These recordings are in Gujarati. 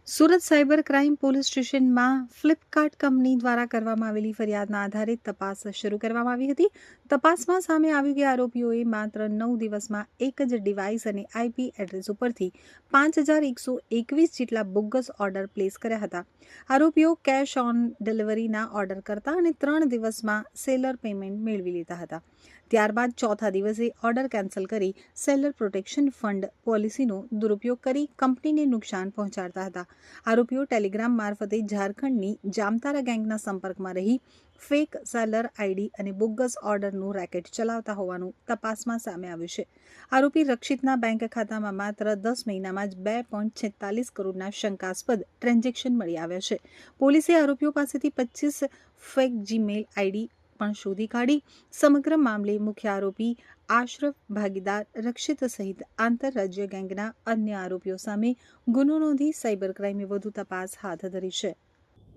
સુરત સાયબર ક્રાઇમ પોલીસ સ્ટેશનમાં ફ્લિપકાર્ટ કંપની દ્વારા કરવામાં આવેલી ફરિયાદના આધારે તપાસ શરૂ કરવામાં આવી હતી. તપાસમાં સામે આવ્યું કે આરોપીઓએ માત્ર 9 દિવસમાં એક જ ડિવાઇસ અને IP એડ્રેસ ઉપરથી 5,121 જેટલા બોગસ ઓર્ડર પ્લેસ કર્યા હતા. આરોપીઓ કેશ ઓન ડિલિવરીના ઓર્ડર કરતા અને 3 દિવસમાં સેલર પેમેન્ટ મેળવી લેતા હતા. ત્યારબાદ ચોથા દિવસે ઓર્ડર કેન્સલ કરી સેલર પ્રોટેક્શન ફંડ પોલિસીનો દુરુપયોગ કરી કંપનીને નુકસાન પહોંચાડતા હતા. આરોપીઓ ટેલિગ્રામ મારફતે ઝારખંડની જામતારા ગેંગના સંપર્કમાં રહી ફેક સેલર આઈડી અને બોગસ ઓર્ડરનું રેકેટ ચલાવતા હોવાનું તપાસમાં સામે આવ્યું છે. આરોપી રક્ષિતના બેંક ખાતામાં માત્ર 10 મહિનામાં જ 2.46 કરોડના શંકાસ્પદ ટ્રાન્ઝેક્શન મળી આવ્યા છે. પોલીસે આરોપીઓ પાસેથી 25 ફેક જીમેલ આઈડી પણ શોધી કાઢી. સમગ્ર મામલે મુખ્ય આરોપી આશરફ ભાગીદાર રક્ષિત સહિત આંતરરાજ્ય ગેંગના અન્ય આરોપીઓ સામે ગુનો નોંધી સાયબર ક્રાઇમે વધુ તપાસ હાથ ધરી છે.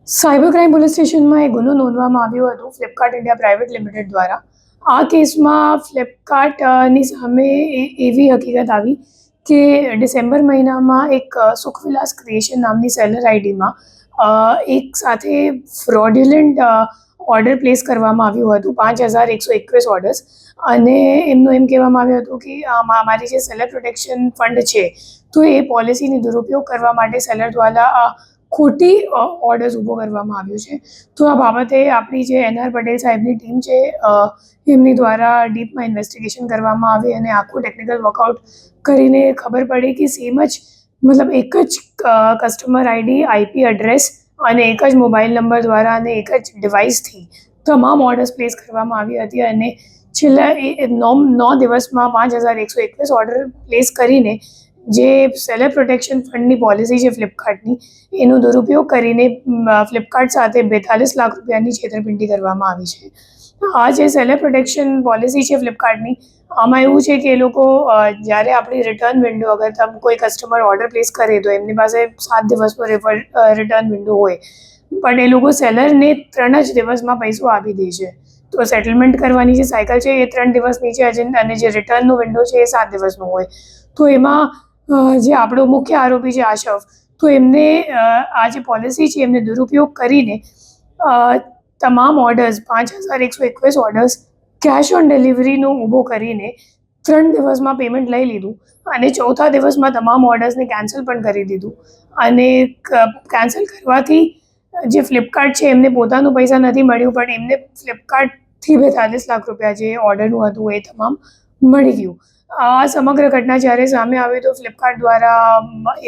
સાયબર ક્રાઇમ પોલીસ સ્ટેશનમાં એક ગુનો નોંધવામાં આવ્યો હતો ફ્લિપકાર્ટ ઇન્ડિયા પ્રાઇવેટ લિમિટેડ દ્વારા. આ કેસમાં ફ્લિપકાર્ટની સામે એવી હકીકત આવી કે ડિસેમ્બર મહિનામાં એક સુખવિલાસ ક્રિએશન નામની સેલર આઈડીમાં એક સાથે ફ્રોડ્યુલન્ટ ઓર્ડર પ્લેસ કરવામાં આવ્યું હતું 5,121 ઓર્ડર્સ. અને એમનું એમ કહેવામાં આવ્યું હતું કે અમારી જે સેલર પ્રોટેક્શન ફંડ છે તો એ પોલિસીની દુરુપયોગ કરવા માટે સેલર દ્વારા ખોટી ઓર્ડર્સ ઊભો કરવામાં આવ્યો છે. તો આ બાબતે આપણી જે NR પટેલ સાહેબની ટીમ છે એમની દ્વારા ડીપમાં ઇન્વેસ્ટિગેશન કરવામાં આવી અને આખું ટેકનિકલ વર્કઆઉટ કરીને ખબર પડી કે સેમ જ મતલબ એક જ કસ્ટમર આઈડી IP એડ્રેસ અને એક જ મોબાઈલ નંબર દ્વારા અને એક જ ડિવાઇસથી તમામ ઓર્ડર્સ પ્લેસ કરવામાં આવી હતી. અને છેલ્લા 9 દિવસમાં 5,121 ઓર્ડર પ્લેસ કરીને જે સેલર પ્રોટેક્શન ફંડની પોલિસી છે ફ્લિપકાર્ટની એનો દુરુપયોગ કરીને ફ્લિપકાર્ટ સાથે 42 લાખ રૂપિયાની છેતરપિંડી કરવામાં આવી છે. આ જે સેલર પ્રોટેક્શન પોલિસી છે ફ્લિપકાર્ટની આમાં એવું છે કે એ લોકો જ્યારે આપણી રિટર્ન વિન્ડો અગર તમે કોઈ કસ્ટમર ઓર્ડર પ્લેસ કરે તો એમની પાસે 7 દિવસનો રિટર્ન વિન્ડો હોય, પણ એ લોકો સેલરને 3 જ દિવસમાં પૈસો આપી દે છે. તો સેટલમેન્ટ કરવાની જે સાયકલ છે એ 3 દિવસની છે અને જે રિટર્નનો વિન્ડો છે એ 7 દિવસનો હોય. તો એમાં જે આપણો મુખ્ય આરોપી છે આશફ, તો એમને આ જે પોલિસી છે એમને દુરુપયોગ કરીને તમામ ઓર્ડર્સ 5,121 ઓર્ડર્સ કેશ ઓન ડિલિવરીનો ઊભો કરીને 3 દિવસમાં પેમેન્ટ લઈ લીધું અને ચોથા દિવસમાં તમામ ઓર્ડર્સને કેન્સલ પણ કરી દીધું. અને કેન્સલ કરવાથી જે ફ્લિપકાર્ટ છે એમને પોતાનું પૈસા નથી મળ્યું, પણ એમને ફ્લિપકાર્ટથી 42 લાખ રૂપિયા જે ઓર્ડરનું હતું એ તમામ મળી ગયું. આ સમગ્ર ઘટના જ્યારે સામે આવી તો ફ્લિપકાર્ટ દ્વારા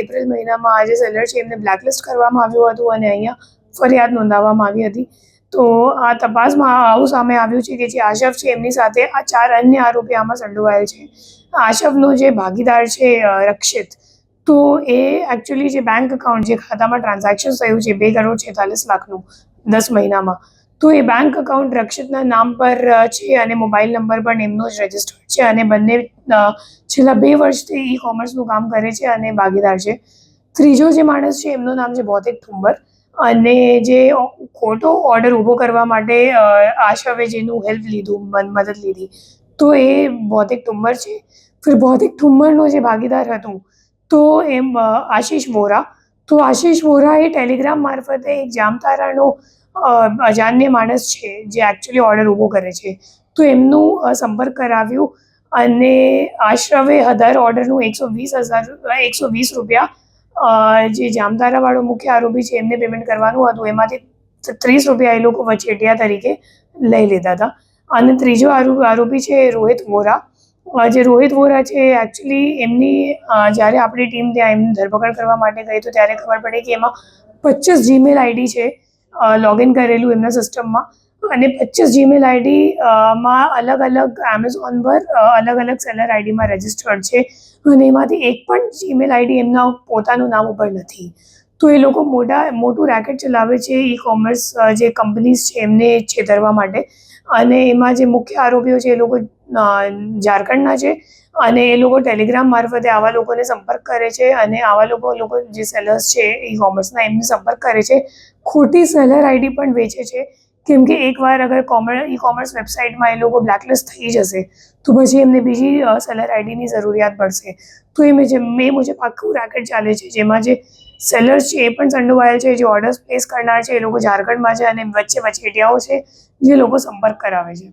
એપ્રિલ મહિનામાં આ જે સેલર છે એમને બ્લેકલિસ્ટ કરવામાં આવ્યું હતું અને અહીંયા ફરિયાદ નોંધાવવામાં આવી હતી. તો આ તપાસમાં આવું સામે આવ્યું છે કે જે આશફ છે એમની સાથે આ 4 અન્ય આરોપી આમાં સંડોવાયેલ છે. આશફનો જે ભાગીદાર છે રક્ષિત, તો એ એકચ્યુઅલી જે બેંક એકાઉન્ટ જે ખાતામાં ટ્રાન્ઝેક્શન થયું છે 2,46 લાખનું 10 મહિનામાં, તો એ બેંક એકાઉન્ટ રક્ષિતના નામ પર છે અને મોબાઈલ નંબર પણ એમનો જ રજિસ્ટર્ડ છે અને બંને છેલ્લા 2 વર્ષથી ઈ-કોમર્સનું કામ કરે છે અને ભાગીદાર છે. ત્રીજો જે માણસ છે એમનું નામ છે ભૌતિક ઠુંબર, અને જે ખોટો ઓર્ડર ઊભો કરવા માટે આશવે જેનું હેલ્પ લીધું, મદદ લીધી, તો એ ભૌતિક ઠુંબર છે. ફિર ભૌતિક ઠુંબરનો જે ભાગીદાર હતું તો એમ આશીષ વોરા, તો આશીષ વોરા એ ટેલિગ્રામ મારફતે એક જામતારાનો અજાન્ય માણસ છે જે એકચ્યુઅલી ઓર્ડર ઊભો કરે છે, તો એમનું સંપર્ક કરાવ્યું અને આશરવે દર ઓર્ડરનું 120 રૂપિયા જે જામતારાવાળો મુખ્ય આરોપી છે એમને પેમેન્ટ કરવાનું હતું, એમાંથી 30 રૂપિયા એ લોકો વચેટિયા તરીકે લઈ લેતા હતા. અને ત્રીજો આરોપી છે રોહિત વોરા. જે રોહિત વોરા છે એકચ્યુઅલી એમની જ્યારે આપણી ટીમ ત્યાં એમની ધરપકડ કરવા માટે ગઈ તો ત્યારે ખબર પડી કે એમાં 25 જીમેલ આઈડી છે લોગિન કરેલું એમના સિસ્ટમમાં, અને 25 જીમેલ આઈડીમાં અલગ અલગ એમેઝોન પર અલગ અલગ સેલર આઈડીમાં રજિસ્ટર્ડ છે અને એમાંથી એક પણ જીમેલ આઈડી એમના પોતાનું નામ ઉપર નથી. તો એ લોકો મોટું રેકેટ ચલાવે છે ઈ-કોમર્સ જે કંપનીઝ છે એમને છેતરવા માટે. અને એમાં જે મુખ્ય આરોપીઓ છે એ લોકો ઝારખંડના છે અને એ લોકો ટેલિગ્રામ મારફતે આવા લોકોને સંપર્ક કરે છે અને આવા લોકો જે સેલર્સ છે ઈ-કોમર્સના એમને સંપર્ક કરે છે, ખોટી સેલર આઈડી પણ વેચે છે કેમ કે એકવાર અગર ઈ કોમર્સ વેબસાઇટમાં એ લોકો બ્લેકલિસ્ટ થઈ જશે તો પછી એમને બીજી સેલર આઈડીની જરૂરિયાત પડશે. તો એ મુજબ આખું રેકેટ ચાલે છે, જેમાં જે સેલર્સ છે એ પણ સંડોવાયેલ છે, જે ઓર્ડર્સ પ્લેસ કરનાર છે એ લોકો ઝારખંડમાં છે અને વચ્ચે વચેટિયાઓ છે જે લોકો સંપર્ક કરાવે છે.